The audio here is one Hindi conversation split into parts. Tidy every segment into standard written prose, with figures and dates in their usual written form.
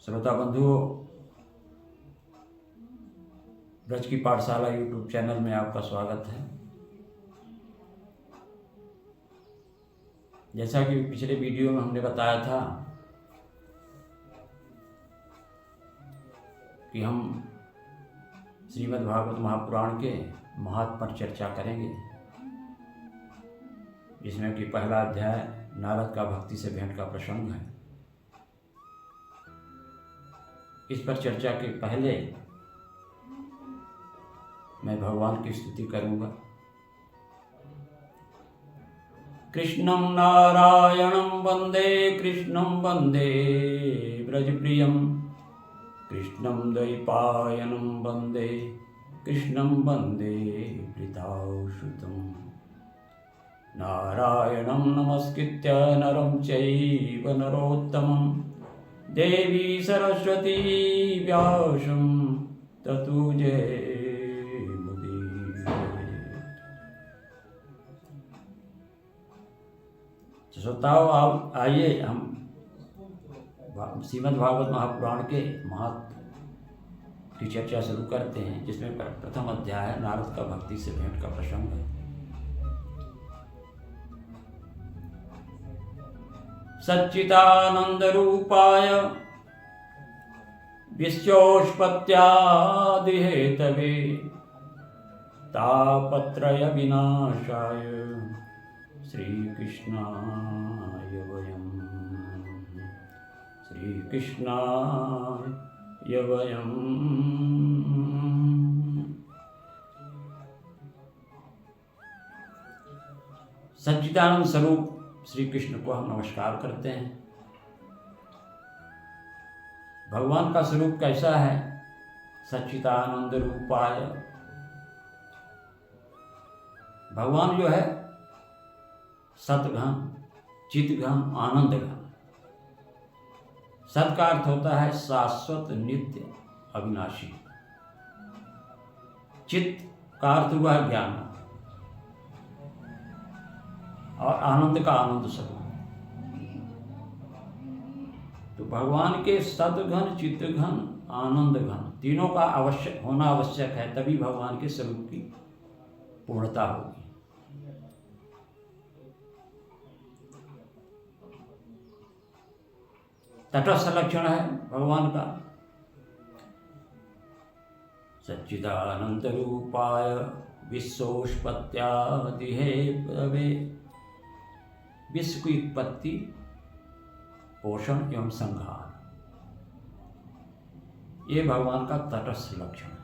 श्रोता बंधुओं, ब्रज की पाठशाला यूट्यूब चैनल में आपका स्वागत है। जैसा कि पिछले वीडियो में हमने बताया था कि हम श्रीमद् भागवत महापुराण के महत्व पर चर्चा करेंगे, जिसमें कि पहला अध्याय नारद का भक्ति से भेंट का प्रसंग है। इस पर चर्चा के पहले मैं भगवान की स्तुति करूंगा। कृष्णं नारायणं वंदे, कृष्णं वंदे ब्रजप्रियं, कृष्णं द्वैपायनं वंदे, कृष्णं वंदे वृषभानुसुतं। नारायणं नमस्कृत्य नरं चैव नरोत्तमं, देवी सरस्वती व्यासं ततो जयमुदीरयेत्। श्रोताओं, आप आइए हम श्रीमद् भागवत महापुराण के महत्व की चर्चा शुरू करते हैं, जिसमें प्रथम अध्याय नारद का भक्ति से भेंट का प्रसंग है। सच्चिदानंद रूपाय विश्वोत्पत्त्यादि हेतवे, तापत्रय विनाशाय श्रीकृष्णाय वयम्, श्रीकृष्णाय वयम्। सच्चिदानंद स्वरूप श्री कृष्ण को हम नमस्कार करते हैं। भगवान का स्वरूप कैसा है? सच्चिदानंद रूपाय। भगवान जो है सतघन, चितघन, आनंदघन। सत का अर्थ होता है शाश्वत, नित्य, अविनाशी। चित्त का अर्थ हुआ है ज्ञान, और आनंद का आनंद स्वरूप। तो भगवान के सद्घन, चित्तघन, आनंद घन तीनों का आवश्यक होना आवश्यक है, तभी भगवान के स्वरूप की पूर्णता होगी। तटस्थ लक्षण है भगवान का। सच्चिदानंद रूपाय विश्वोत्पत्त्यादि हेतवे, विश्व की उत्पत्ति, पोषण एवं संहार, ये भगवान का तटस्थ लक्षण है।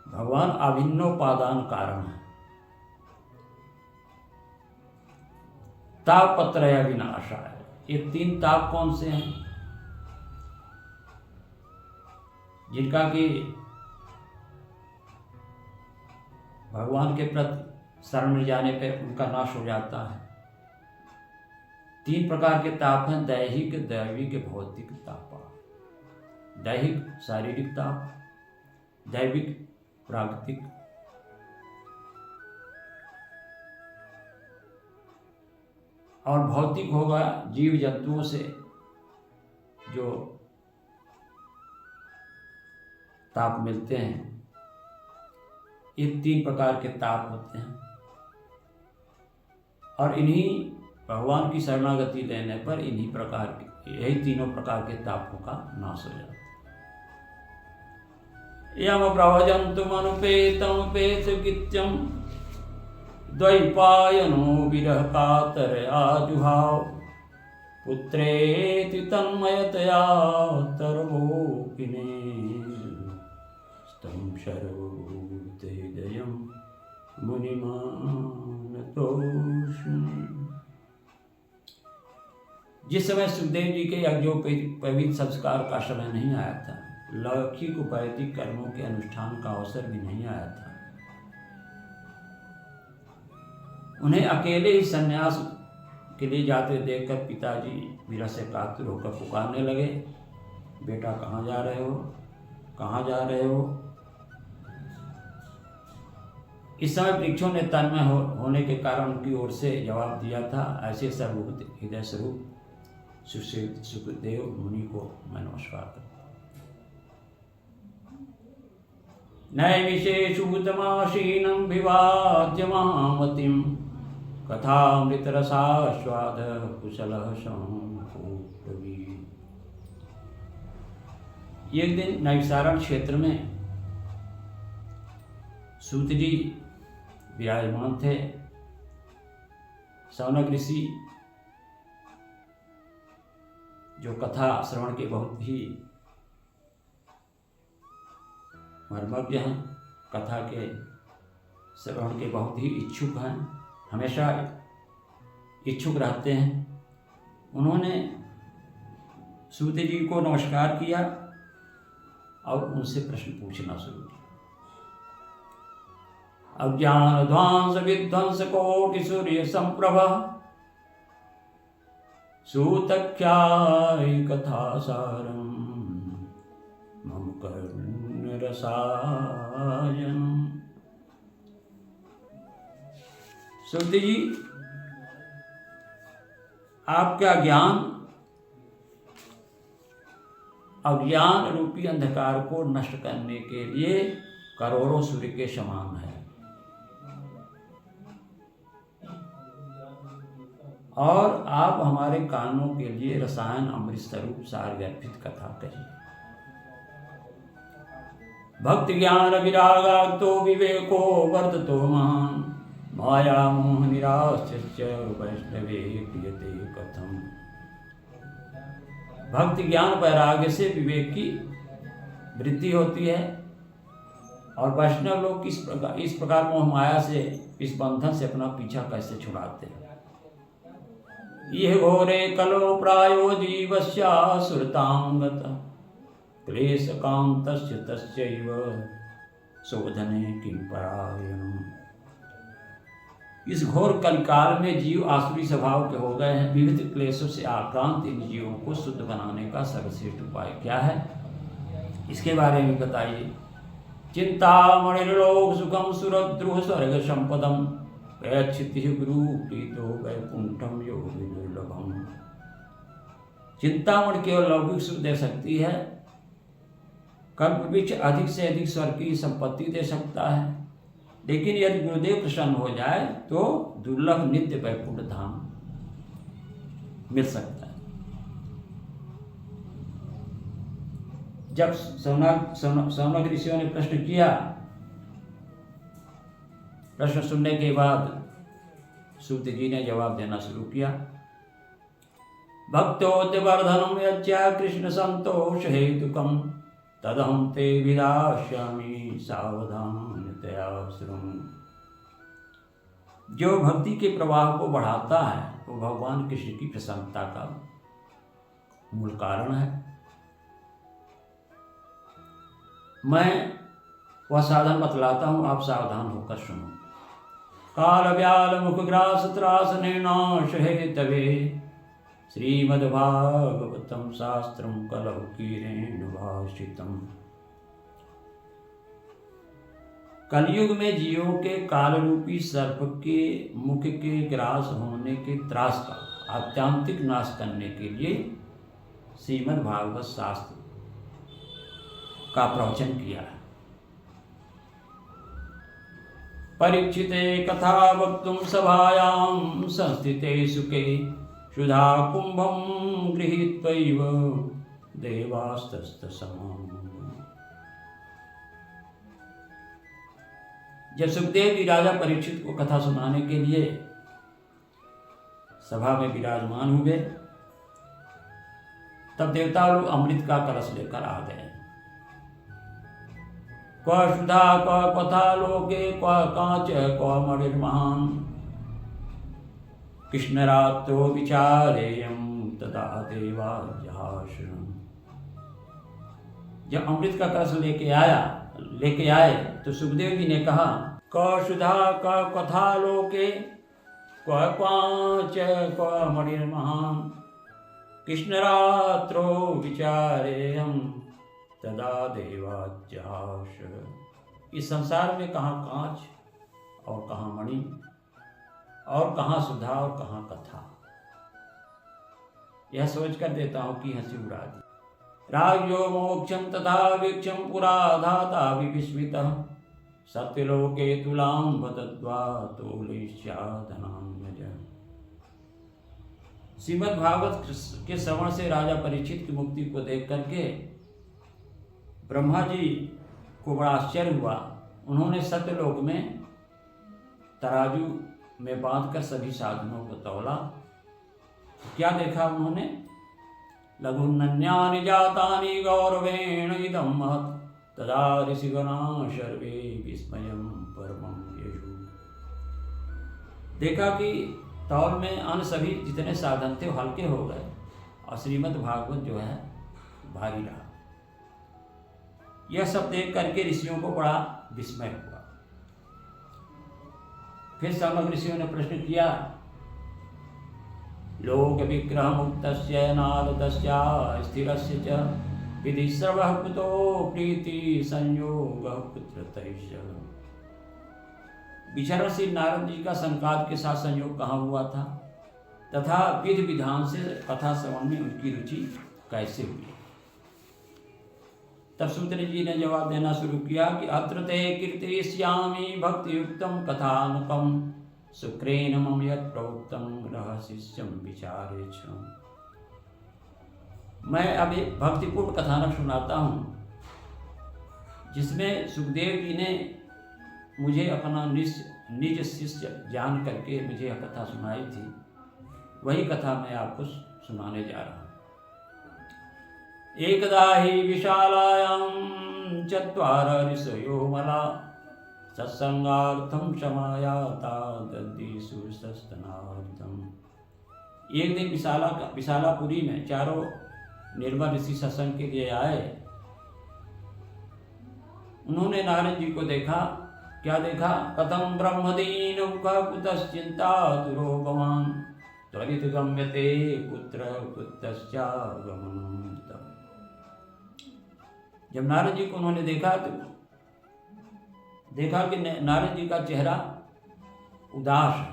भगवान अभिन्नोपादान कारण है। तापत्रय विनाशाय, ये तीन ताप कौन से हैं? जिनका कि भगवान के प्रति शरण में जाने पर उनका नाश हो जाता है। तीन प्रकार के ताप हैं: दैहिक, दैविक, भौतिक ताप। दैहिक शारीरिक ताप, दैविक प्राकृतिक, और भौतिक होगा जीव जंतुओं से जो ताप मिलते हैं। ये तीन प्रकार के ताप होते हैं, और इन्हीं भगवान की शरणागति लेने पर इन्हीं प्रकार के, यही तीनों प्रकार के तापों का नाश हो जाता है। यम प्रभजन्तुमनुपेतमुपेत गित्यं, द्वैपायनो विरह कातर आजुहाव, पुत्रेति तन्मयतया तरवोपिने, स्तम सर्वभूतहृदयं मुनिमानतोऽस्मि। जिस समय सुखदेव जी के यज्ञोपवीत संस्कार का समय नहीं आया था, लौकिक वैदिक कर्मों के अनुष्ठान का अवसर भी नहीं आया था, उन्हें अकेले ही संन्यास के लिए जाते देखकर पिताजी विरह से कातुर होकर पुकारने लगे, बेटा कहाँ जा रहे हो, कहाँ जा रहे हो? इस समय वृक्षों ने तन्मय होने के कारण उनकी ओर से जवाब दिया था, ऐसे सर्वभूत हृदय स्वरूप सुखदेव मुनि को मैं नमस्कार करता हूँ। नैमिषेषूतमासीनं विवाद्य महामतिं कथामृतरसास्वाद कुशलः संपूर्णवीर। एक दिन नैमिषारण्य क्षेत्र में सूत जी विराजमान थे। शौनक ऋषि जो कथा श्रवण के बहुत ही मर्मज्ञ हैं, कथा के श्रवण के बहुत ही इच्छुक हैं, हमेशा इच्छुक रहते हैं। उन्होंने सूत जी को नमस्कार किया और उनसे प्रश्न पूछना शुरू किया। अज्ञान ध्वंस विध्वंस कोटि सूर्य संप्रभ सूतख्याय कथा सारम मम कर्ण रसायन। सूत जी, आपका ज्ञान अज्ञान रूपी अंधकार को नष्ट करने के लिए करोड़ों सूर्य के समान है, और आप हमारे कानों के लिए रसायन अमृत स्वरूप सार व्यर्थित कथा कहिए। भक्ति ज्ञान विरागाक्तो विवेको वर्ततो महान माया मोह निराश्च वैष्णवे क्रियते कथम। भक्ति ज्ञान वैराग्य से विवेक की वृद्धि होती है, और वैष्णव लोग इस प्रकार मोह माया से, इस बंधन से अपना पीछा कैसे छुड़ाते हैं। यह घोरे कलो प्रायो जीवस्या सुरतांगत क्लेश कांतस्य तस्यैव शोधने किं परायणम्। इस घोर कलिकाल में जीव आसुरी स्वभाव के हो गए हैं। विविध क्लेशों से आक्रांत इन जीवों को शुद्ध बनाने का सर्वश्रेष्ठ उपाय क्या है, इसके बारे में बताइए। चिंतामणिर्लोक सुखम सुरद्रुह स्वर्ग संपदम वैक्षिति गुरु प्रीतो वैकुंठम योगी दुर्लभम। चिंतामणि केवल लौकिक सुख दे सकती है, कल्पवृक्ष अधिक से अधिक स्वर्ग की संपत्ति दे सकता है, लेकिन यदि गुरुदेव प्रसन्न हो जाए तो दुर्लभ नित्य वैकुंठ धाम मिल सकता है। जब शौनक ऋषियों ने प्रश्न किया, प्रश्न सुनने के बाद सूत जी ने जवाब देना शुरू किया। भक्तोद्यवर्धनम यज्ञा कृष्ण संतोष हेतुकम तदहं ते विदास्यामि सावधानतया श्रुणु। जो भक्ति के प्रवाह को बढ़ाता है वो भगवान कृष्ण की प्रसन्नता का मूल कारण है। मैं वह साधन बतलाता हूँ, आप सावधान होकर सुनो। काल व्याल मुख ग्रास त्रास निर्नाश हेतवे श्रीमद्भागवतम शास्त्रम कलौ कीरेण भाषितम। कलयुग में जीवों के काल रूपी सर्प के मुख के ग्रास होने के त्रास का आत्यांतिक नाश करने के लिए श्रीमद्भागवत शास्त्र का प्रवचन किया है। परीक्षिते कथा वक्तुम सभायां संस्थिते सुखे सुधा कुंभं गृहीत्वैव देवास्तस्तसमम्। जब सुखदेव जी राजा परीक्षित को कथा सुनाने के लिए सभा में विराजमान हुए, तब देवता लोग अमृत का कलश लेकर आ गए। क्व सुधा क्व कथा लोके क्व कांच क्व मणिर्महान् कृष्णरात्रो विचारेयं तदा देवाज्याशनम्। जब अमृत का कलश लेके आए तो सुखदेव जी ने कहा, क सुधा क कथा लोके क्व कांच क्व मणिर्महान् कृष्णरात्रो विचारेयं तदा देवाज्याश। इस संसार में कहाँ कांच और कहाँ मणि और कहाँ सुधा और कहाँ कथा। यह सोच कर देता हूँ कि हंसी उड़ा दी। राज्यो मोक्षम तथा वीक्षम पुरा धाता विस्मितः सत्यलोके तुलां बदत्वा तोलयिष्याधनान्यज। श्रीमद् भागवत के श्रवण से राजा परीक्षित की मुक्ति को देख करके ब्रह्मा जी को बड़ा आश्चर्य हुआ। उन्होंने सत्यलोक में तराजू में बांधकर सभी साधनों को तौला। क्या देखा उन्होंने? लघुन्नन्यानि जातानि गौरवेण इदं महत् तदा ऋषिगणाः सर्वे विस्मयं परमं यशु। देखा कि तौल में अन्य सभी जितने साधन थे वो हल्के हो गए और श्रीमद् भागवत जो है भारी रहा। यह सब देख करके ऋषियों को बड़ा विस्मय हुआ। फिर समग्र ऋषियों ने प्रश्न किया, लोक विग्रह मुक्तस्य नारदस्य स्थिरस्य च विधि सर्वः कुतो प्रीति संयोगः पुत्रतैश्च। विचरणशील नारद जी का संकाद के साथ संयोग कहाँ हुआ था तथा विधि विधान से कथा श्रवण में उनकी रुचि कैसे हुई? तब सूत्र जी ने जवाब देना शुरू किया कि अत्र ते कीर्तयिष्यामि भक्तियुक्तं कथानकं शुक्रेण मम यत् प्रोक्तं रहस्यं विचारेच्छ। मैं अब एक भक्तिपूर्ण कथानक सुनाता हूँ जिसमें सुखदेव जी ने मुझे अपना निज शिष्य जान करके मुझे यह कथा सुनाई थी। वही कथा मैं आपको सुनाने जा रहा हूँ। एकदा हि विशालायां चत्वार ऋषयो मला सत्संगार्थं समायाता दद्दिषु सस्तनार्थम। एक दिन विशालापुरी में चारों निर्मल ऋषि सत्संग के लिए आए। उन्होंने नारद जी को देखा। क्या देखा? कथम ब्रह्मदीन कुतश्चिंता तुरो भवान त्वरित गम्यते पुत्र पुत्रश्चागमनम्। जब नारद जी को उन्होंने देखा तो देखा कि नारद जी का चेहरा उदास है,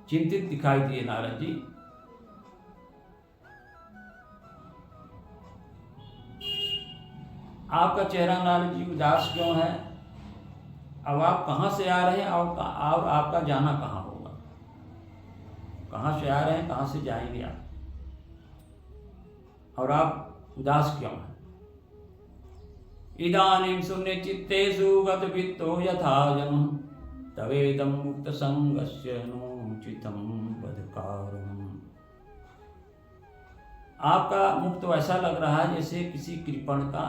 चिंतित दिखाई दिए नारद जी। आपका चेहरा नारद जी उदास क्यों है? अब आप कहाँ से आ रहे हैं और आपका जाना कहाँ होगा? कहाँ से आ रहे हैं, कहाँ से जाएंगे आप? और आप उदास क्यों है? इदानीं शून्य चित्तेषु गतवित्तो यथा जनः तवेदं मुक्त संगस्य नोचितं वदकारम्। आपका मुख तो ऐसा लग रहा है जैसे किसी कृपण का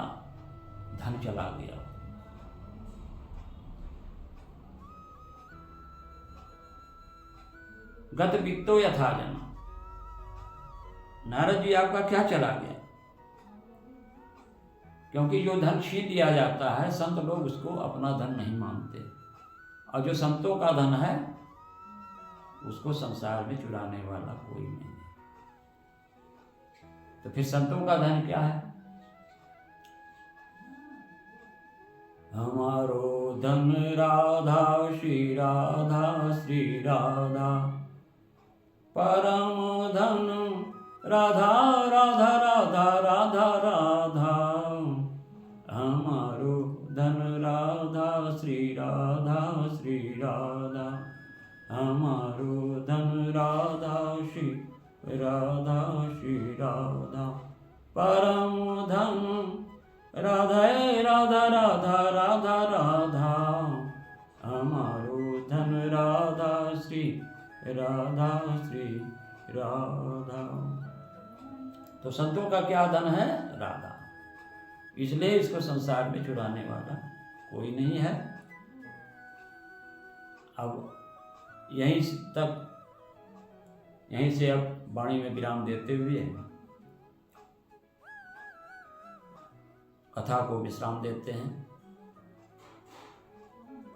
धन चला गया। गत वित्तो यथा जन। नारद जी आपका क्या चला गया? क्योंकि जो धन छीन लिया जाता है संत लोग उसको अपना धन नहीं मानते, और जो संतों का धन है उसको संसार में चुराने वाला कोई नहीं है। तो फिर संतों का धन क्या है? हमारो धन राधा श्री राधा परम धन राधा राधा राधा राधा राधा। हमारो धन राधा श्री राधा हमारो धन राधा श्री राधा परम धन राधा राधा राधा राधा राधा। हमारो धन राधा श्री राधा। तो संतों का क्या धन है? राधा। इसलिए इसको संसार में चुराने वाला कोई नहीं है। अब यहीं से अब वाणी में विराम देते हुए कथा को विश्राम देते हैं।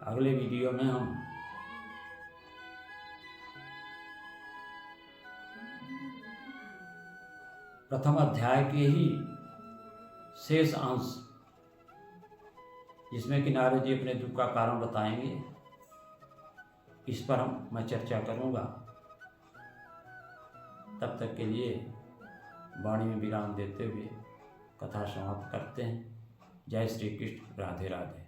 अगले वीडियो में हम प्रथम अध्याय के ही शेष अंश, जिसमें कि नारद जी अपने दुख का कारण बताएंगे, इस पर मैं चर्चा करूंगा। तब तक के लिए वाणी में विराम देते हुए कथा समाप्त करते हैं। जय श्री कृष्ण, राधे राधे।